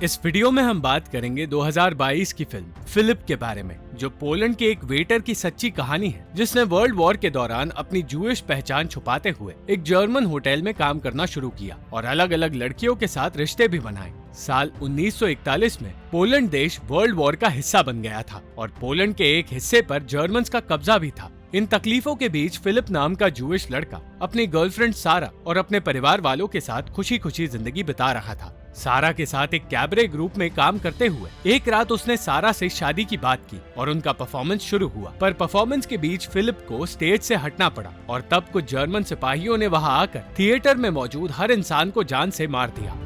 इस वीडियो में हम बात करेंगे 2022 की फिल्म फिलिप के बारे में, जो पोलैंड के एक वेटर की सच्ची कहानी है जिसने वर्ल्ड वॉर के दौरान अपनी जूइश पहचान छुपाते हुए एक जर्मन होटल में काम करना शुरू किया और अलग अलग लड़कियों के साथ रिश्ते भी बनाए। साल 1941 में पोलैंड देश वर्ल्ड वॉर का हिस्सा बन गया था और पोलैंड के एक हिस्से पर जर्मन का कब्जा भी था। इन तकलीफों के बीच फिलिप नाम का जूइश लड़का अपनी गर्लफ्रेंड सारा और अपने परिवार वालों के साथ खुशी खुशी जिंदगी बिता रहा था। सारा के साथ एक कैबरे ग्रुप में काम करते हुए एक रात उसने सारा से शादी की बात की और उनका परफॉर्मेंस शुरू हुआ। पर परफॉर्मेंस के बीच फिलिप को स्टेज से हटना पड़ा और तब कुछ जर्मन सिपाहियों ने वहां आकर थिएटर में मौजूद हर इंसान को जान से मार दिया।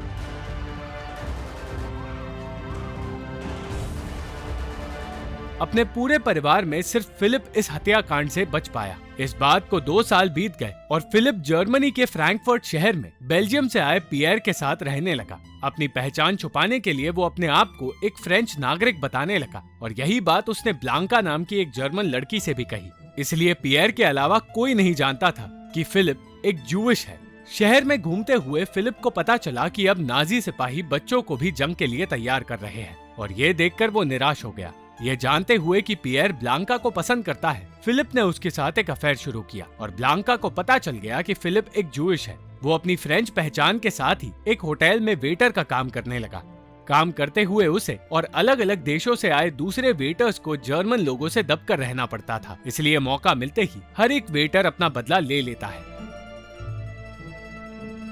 अपने पूरे परिवार में सिर्फ फिलिप इस हत्याकांड से बच पाया। इस बात को 2 साल बीत गए और फिलिप जर्मनी के फ्रैंकफर्ट शहर में बेल्जियम से आए पियर के साथ रहने लगा। अपनी पहचान छुपाने के लिए वो अपने आप को एक फ्रेंच नागरिक बताने लगा और यही बात उसने ब्लांका नाम की एक जर्मन लड़की से भी कही। इसलिए पियर के अलावा कोई नहीं जानता था कि फिलिप एक जूइश है। शहर में घूमते हुए फिलिप को पता चला कि अब नाजी सिपाही बच्चों को भी जंग के लिए तैयार कर रहे हैं और ये देखकर वो निराश हो गया। ये जानते हुए कि पियर ब्लांका को पसंद करता है, फिलिप ने उसके साथ एक अफेयर शुरू किया और ब्लांका को पता चल गया कि फिलिप एक जूइश है। वो अपनी फ्रेंच पहचान के साथ ही एक होटल में वेटर का काम करने लगा। काम करते हुए उसे और अलग अलग देशों से आए दूसरे वेटर्स को जर्मन लोगों से दबकर रहना पड़ता था, इसलिए मौका मिलते ही हर एक वेटर अपना बदला ले लेता है।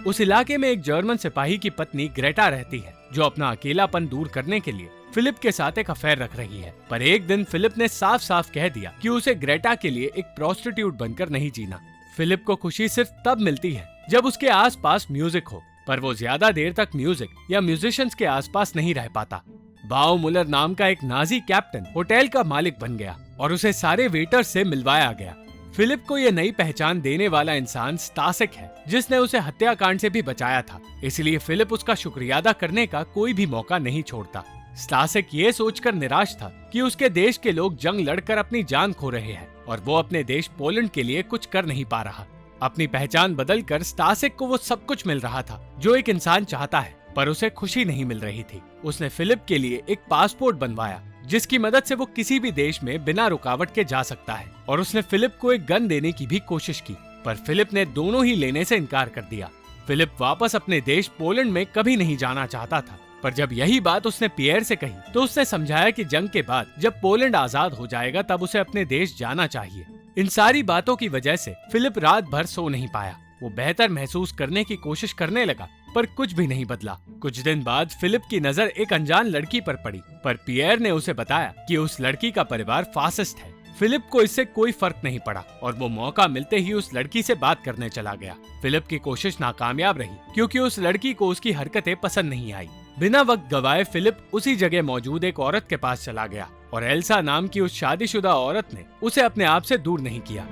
उस इलाके में एक जर्मन सिपाही की पत्नी ग्रेटा रहती है, जो अपना अकेलापन दूर करने के लिए फिलिप के साथ एक अफेयर रख रही है। पर एक दिन फिलिप ने साफ साफ कह दिया कि उसे ग्रेटा के लिए एक प्रोस्टिट्यूट बनकर नहीं जीना। फिलिप को खुशी सिर्फ तब मिलती है जब उसके आसपास म्यूजिक हो, पर वो ज्यादा देर तक म्यूजिक या म्यूजिशियंस के आसपास नहीं रह पाता। बाओ मुलर नाम का एक नाजी कैप्टन होटल का मालिक बन गया और उसे सारे वेटर्स से मिलवाया गया। फिलिप को ये नई पहचान देने वाला इंसान स्टासिक है, जिसने उसे हत्याकांड से भी बचाया था। इसलिए फिलिप उसका शुक्रिया अदा करने का कोई भी मौका नहीं छोड़ता। स्टासिक ये सोचकर निराश था कि उसके देश के लोग जंग लड़कर अपनी जान खो रहे हैं और वो अपने देश पोलैंड के लिए कुछ कर नहीं पा रहा। अपनी पहचान बदलकर स्टासिक को वो सब कुछ मिल रहा था जो एक इंसान चाहता है, पर उसे खुशी नहीं मिल रही थी। उसने फिलिप के लिए एक पासपोर्ट बनवाया जिसकी मदद से वो किसी भी देश में बिना रुकावट के जा सकता है, और उसने फिलिप को एक गन देने की भी कोशिश की, पर फिलिप ने दोनों ही लेने से इनकार कर दिया। फिलिप वापस अपने देश पोलैंड में कभी नहीं जाना चाहता था, पर जब यही बात उसने पियर से कही तो उसने समझाया कि जंग के बाद जब पोलैंड आजाद हो जाएगा तब उसे अपने देश जाना चाहिए। इन सारी बातों की वजह से फिलिप रात भर सो नहीं पाया। वो बेहतर महसूस करने की कोशिश करने लगा, पर कुछ भी नहीं बदला। कुछ दिन बाद फिलिप की नजर एक अनजान लड़की पर पड़ी, पर पियर ने उसे बताया कि उस लड़की का परिवार फासिस्ट है। फिलिप को इससे कोई फर्क नहीं पड़ा और वो मौका मिलते ही उस लड़की से बात करने चला गया। फिलिप की कोशिश नाकामयाब रही क्योंकि उस लड़की को उसकी हरकतें पसंद नहीं आई। बिना वक्त गवाए फिलिप उसी जगह मौजूद एक औरत के पास चला गया और एल्सा नाम की उस शादीशुदा औरत ने उसे अपने आप से दूर नहीं किया।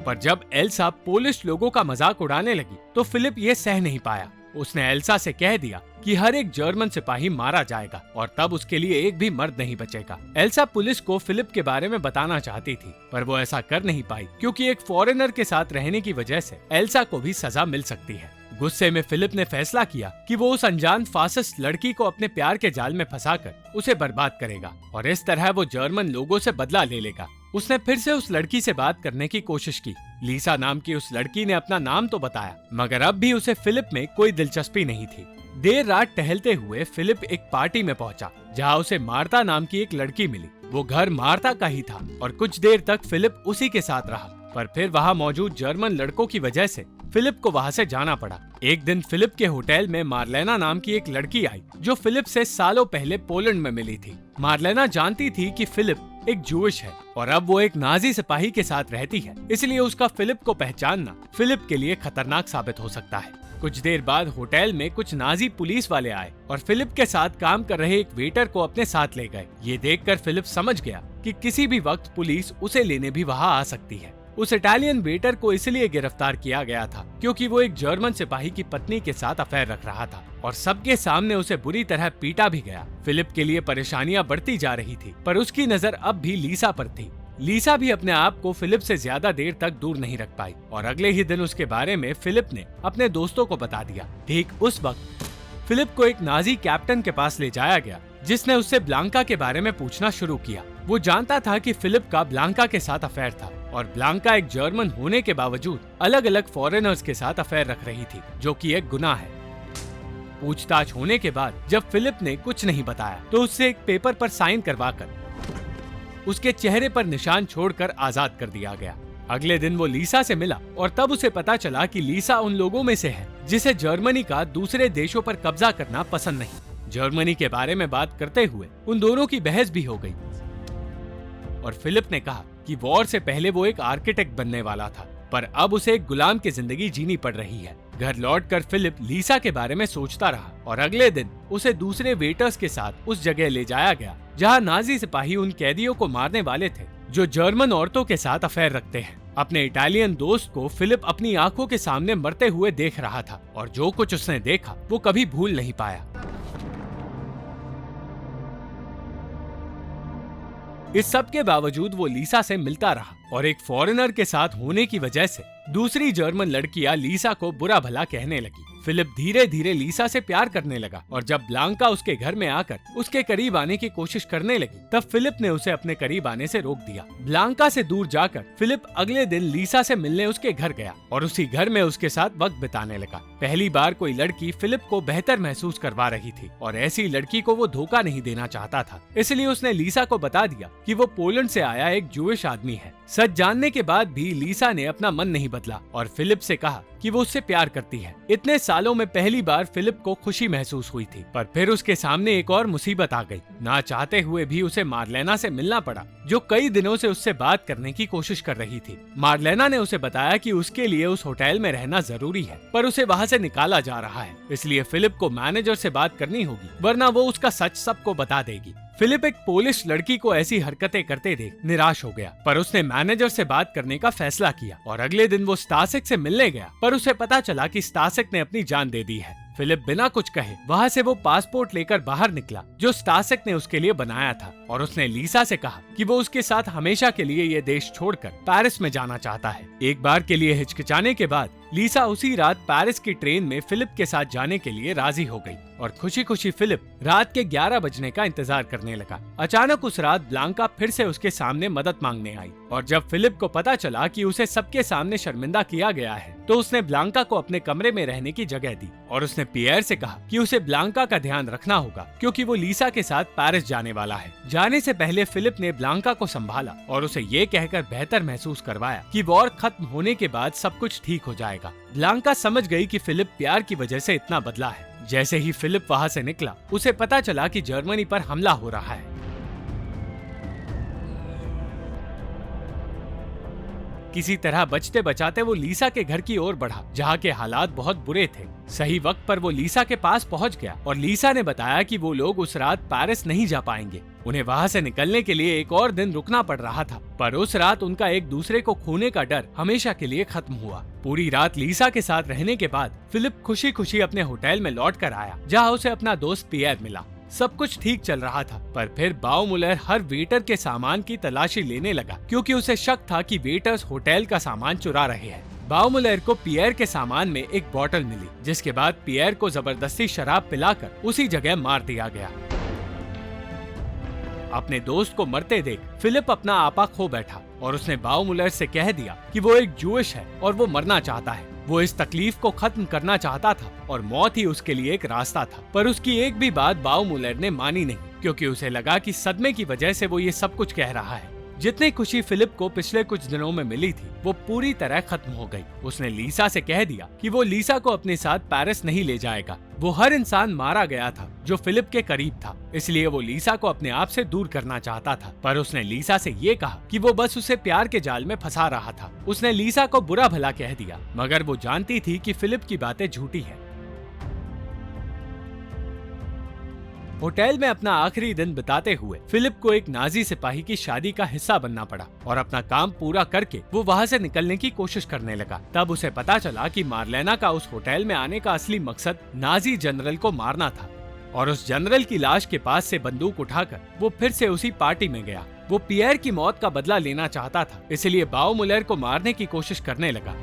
पर जब एल्सा पोलिश लोगों का मजाक उड़ाने लगी तो फिलिप ये सह नहीं पाया। उसने एल्सा से कह दिया कि हर एक जर्मन सिपाही मारा जाएगा और तब उसके लिए एक भी मर्द नहीं बचेगा। एल्सा पुलिस को फिलिप के बारे में बताना चाहती थी, पर वो ऐसा कर नहीं पाई क्योंकि एक फॉरेनर के साथ रहने की वजह से एल्सा को भी सजा मिल सकती है। गुस्से में फिलिप ने फैसला किया कि वो उस अनजान फासिस्ट लड़की को अपने प्यार के जाल में फंसाकर उसे बर्बाद करेगा और इस तरह वो जर्मन लोगों से बदला ले लेगा। उसने फिर से उस लड़की से बात करने की कोशिश की। लीसा नाम की उस लड़की ने अपना नाम तो बताया, मगर अब भी उसे फिलिप में कोई दिलचस्पी नहीं थी। देर रात टहलते हुए फिलिप एक पार्टी में पहुंचा जहां उसे मार्ता नाम की एक लड़की मिली। वो घर मार्ता का ही था और कुछ देर तक फिलिप उसी के साथ रहा, पर फिर वहां मौजूद जर्मन लड़कों की वजह से फिलिप को वहां से जाना पड़ा। एक दिन फिलिप के होटल में मार्लेना नाम की एक लड़की आई जो फिलिप से सालों पहले पोलैंड में मिली थी। मार्लेना जानती थी कि फिलिप एक जूइश है और अब वो एक नाजी सिपाही के साथ रहती है, इसलिए उसका फिलिप को पहचानना फिलिप के लिए खतरनाक साबित हो सकता है। कुछ देर बाद होटल में कुछ नाजी पुलिस वाले आए और फिलिप के साथ काम कर रहे एक वेटर को अपने साथ ले गए। ये देखकर फिलिप समझ गया कि किसी भी वक्त पुलिस उसे लेने भी वहाँ आ सकती है। उस इटालियन वेटर को इसलिए गिरफ्तार किया गया था क्योंकि वो एक जर्मन सिपाही की पत्नी के साथ अफेयर रख रहा था और सबके सामने उसे बुरी तरह पीटा भी गया। फिलिप के लिए परेशानियां बढ़ती जा रही थी, पर उसकी नजर अब भी लीसा पर थी। लीसा भी अपने आप को फिलिप से ज्यादा देर तक दूर नहीं रख पाई और अगले ही दिन उसके बारे में फिलिप ने अपने दोस्तों को बता दिया। ठीक उस वक्त फिलिप को एक नाजी कैप्टन के पास ले जाया गया, जिसने उससे ब्लांका के बारे में पूछना शुरू किया। वो जानता था कि फिलिप का ब्लांका के साथ अफेयर था और ब्लांका एक जर्मन होने के बावजूद अलग अलग फॉरेनर्स के साथ अफेयर रख रही थी, जो कि एक गुनाह है। पूछताछ होने के बाद जब फिलिप ने कुछ नहीं बताया तो उससे एक पेपर पर साइन करवाकर उसके चेहरे पर निशान छोड़कर आजाद कर दिया गया। अगले दिन वो लीसा से मिला और तब उसे पता चला कि लीसा उन लोगों में से है जिसे जर्मनी का दूसरे देशों पर कब्जा करना पसंद नहीं। जर्मनी के बारे में बात करते हुए उन दोनों की बहस भी हो गई और फिलिप ने कहा कि वॉर से पहले वो एक आर्किटेक्ट बनने वाला था, पर अब उसे एक गुलाम की जिंदगी जीनी पड़ रही है। घर लौटकर फिलिप लीसा के बारे में सोचता रहा और अगले दिन उसे दूसरे वेटर्स के साथ उस जगह ले जाया गया जहां नाजी सिपाही उन कैदियों को मारने वाले थे जो जर्मन औरतों के साथ अफेयर रखते हैं। अपने इटालियन दोस्त को फिलिप अपनी आंखों के सामने मरते हुए देख रहा था और जो कुछ उसने देखा वो कभी भूल नहीं पाया। इस सब के बावजूद वो लीसा से मिलता रहा और एक फॉरेनर के साथ होने की वजह से दूसरी जर्मन लड़कियां लीसा को बुरा भला कहने लगी। फिलिप धीरे धीरे लीसा से प्यार करने लगा और जब ब्लांका उसके घर में आकर उसके करीब आने की कोशिश करने लगी तब फिलिप ने उसे अपने करीब आने से रोक दिया। ब्लांका से दूर जाकर फिलिप अगले दिन लीसा से मिलने उसके घर गया और उसी घर में उसके साथ वक्त बिताने लगा। पहली बार कोई लड़की फिलिप को बेहतर महसूस करवा रही थी और ऐसी लड़की को वो धोखा नहीं देना चाहता था, इसलिए उसने लीसा को बता दिया कि वो पोलैंड से आया एक जूइश आदमी है। सच जानने के बाद भी लीसा ने अपना मन नहीं बदला और फिलिप से कहा कि वो उससे प्यार करती है। इतने सालों में पहली बार फिलिप को खुशी महसूस हुई थी, पर फिर उसके सामने एक और मुसीबत आ गई। ना चाहते हुए भी उसे मार्लेना से मिलना पड़ा, जो कई दिनों से उससे बात करने की कोशिश कर रही थी। मार्लेना ने उसे बताया कि उसके लिए उस होटल में रहना जरूरी है, पर उसे वहाँ से निकाला जा रहा है, इसलिए फिलिप को मैनेजर से बात करनी होगी, वरना वो उसका सच सबको बता देगी। फिलिप एक पोलिश लड़की को ऐसी हरकतें करते देख निराश हो गया, पर उसने मैनेजर से बात करने का फैसला किया और अगले दिन वो स्टासिक से मिलने गया, पर उसे पता चला कि स्टासिक ने अपनी जान दे दी है। फिलिप बिना कुछ कहे वहाँ से वो पासपोर्ट लेकर बाहर निकला जो स्टासिक ने उसके लिए बनाया था और उसने लीसा से कहा कि वो उसके साथ हमेशा के लिए ये देश छोड़कर पेरिस में जाना चाहता है। एक बार के लिए हिचकिचाने के बाद लीसा उसी रात पेरिस की ट्रेन में फिलिप के साथ जाने के लिए राजी हो गई और खुशी खुशी फिलिप रात के 11 बजने का इंतजार करने लगा। अचानक उस रात ब्लांका फिर से उसके सामने मदद मांगने आई और जब फिलिप को पता चला कि उसे सबके सामने शर्मिंदा किया गया है तो उसने ब्लांका को अपने कमरे में रहने की जगह दी और उसने पियर से कहा कि उसे ब्लांका का ध्यान रखना होगा क्योंकि वो लीसा के साथ पेरिस जाने वाला है। जाने से पहले फिलिप ने ब्लांका को संभाला और उसे ये कहकर बेहतर महसूस करवाया कि वॉर खत्म होने के बाद सब कुछ ठीक हो जाएगा। ब्लांका समझ गई कि फिलिप प्यार की वजह से इतना बदला है। जैसे ही फिलिप वहाँ से निकला उसे पता चला कि जर्मनी पर हमला हो रहा है। किसी तरह बचते बचाते वो लीसा के घर की ओर बढ़ा जहाँ के हालात बहुत बुरे थे। सही वक्त पर वो लीसा के पास पहुँच गया और लीसा ने बताया कि वो लोग उस रात पेरिस नहीं जा पाएंगे। उन्हें वहाँ से निकलने के लिए एक और दिन रुकना पड़ रहा था, पर उस रात उनका एक दूसरे को खोने का डर हमेशा के लिए खत्म हुआ। पूरी रात लीसा के साथ रहने के बाद फिलिप खुशी खुशी अपने होटल में लौट कर आया जहाँ उसे अपना दोस्त पियर मिला। सब कुछ ठीक चल रहा था, पर फिर बाउमुलर हर वेटर के सामान की तलाशी लेने लगा क्योंकि उसे शक था कि वेटर्स होटल का सामान चुरा रहे हैं। बाउमुलर को पियर के सामान में एक बोतल मिली, जिसके बाद पियर को जबरदस्ती शराब पिलाकर उसी जगह मार दिया गया। अपने दोस्त को मरते देख फिलिप अपना आपा खो बैठा और उसने बाउमुलर से कह दिया कि वो एक जूइश है और वो मरना चाहता है। वो इस तकलीफ को खत्म करना चाहता था और मौत ही उसके लिए एक रास्ता था, पर उसकी एक भी बात बाउमुलर ने मानी नहीं क्योंकि उसे लगा कि सदमे की वजह से वो ये सब कुछ कह रहा है। जितनी खुशी फिलिप को पिछले कुछ दिनों में मिली थी वो पूरी तरह खत्म हो गई। उसने लीसा से कह दिया कि वो लीसा को अपने साथ पेरिस नहीं ले जाएगा। वो हर इंसान मारा गया था जो फिलिप के करीब था, इसलिए वो लीसा को अपने आप से दूर करना चाहता था, पर उसने लीसा से ये कहा कि वो बस उसे प्यार के जाल में फंसा रहा था। उसने लीसा को बुरा भला कह दिया, मगर वो जानती थी कि फिलिप की बातें झूठी हैं। होटल में अपना आखिरी दिन बिताते हुए फिलिप को एक नाजी सिपाही की शादी का हिस्सा बनना पड़ा और अपना काम पूरा करके वो वहाँ से निकलने की कोशिश करने लगा। तब उसे पता चला कि मार्लेना का उस होटल में आने का असली मकसद नाजी जनरल को मारना था और उस जनरल की लाश के पास से बंदूक उठाकर वो फिर से उसी पार्टी में गया। वो पियर की मौत का बदला लेना चाहता था, इसलिए बाउमुलर को मारने की कोशिश करने लगा।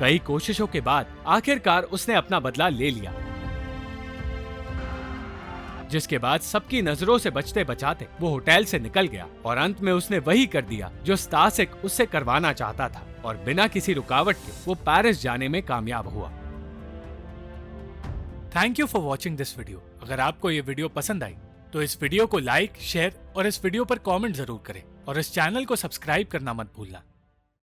कई कोशिशों के बाद आखिरकार उसने अपना बदला ले लिया, जिसके बाद सबकी नजरों से बचते बचाते वो होटल से निकल गया और अंत में उसने वही कर दिया जो स्टासिक उससे करवाना चाहता था और बिना किसी रुकावट के वो पेरिस जाने में कामयाब हुआ। Thank you for watching this video. अगर आपको ये वीडियो पसंद आई तो इस वीडियो को लाइक, शेयर और इस वीडियो पर कमेंट जरूर करें और इस चैनल को सब्सक्राइब करना मत भूलना।